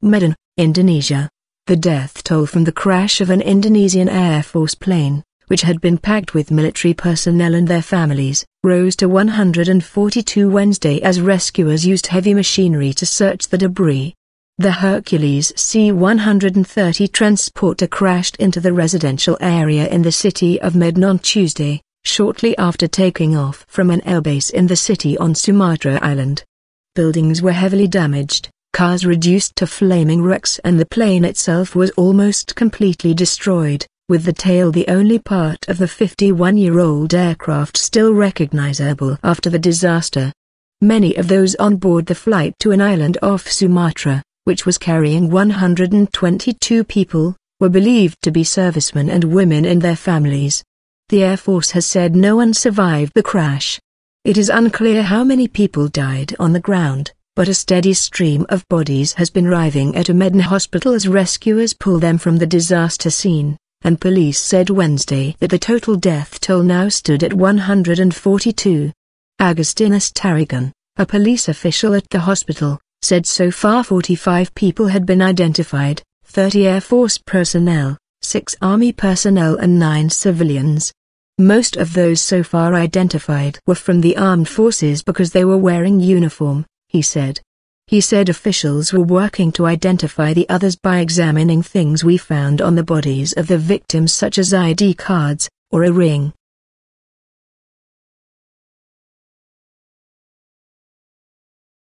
Medan, Indonesia. The death toll from the crash of an Indonesian Air Force plane, which had been packed with military personnel and their families, rose to 142 Wednesday as rescuers used heavy machinery to search the debris. The Hercules C-130 transporter crashed into the residential area in the city of Medan on Tuesday, shortly after taking off from an airbase in the city on Sumatra Island. Buildings were heavily damaged, cars reduced to flaming wrecks, and the plane itself was almost completely destroyed, with the tail the only part of the 51-year-old aircraft still recognizable after the disaster. Many of those on board the flight to an island off Sumatra, which was carrying 122 people, were believed to be servicemen and women and their families. The Air Force has said no one survived the crash. It is unclear how many people died on the ground, but a steady stream of bodies has been arriving at a Medan hospital as rescuers pull them from the disaster scene, and police said Wednesday that the total death toll now stood at 142. Agustinus Tarigan, a police official at the hospital, said so far 45 people had been identified, 30 Air Force personnel, 6 Army personnel and 9 civilians. Most of those so far identified were from the armed forces because they were wearing uniform, he said. He said officials were working to identify the others by examining things we found on the bodies of the victims such as ID cards, or a ring,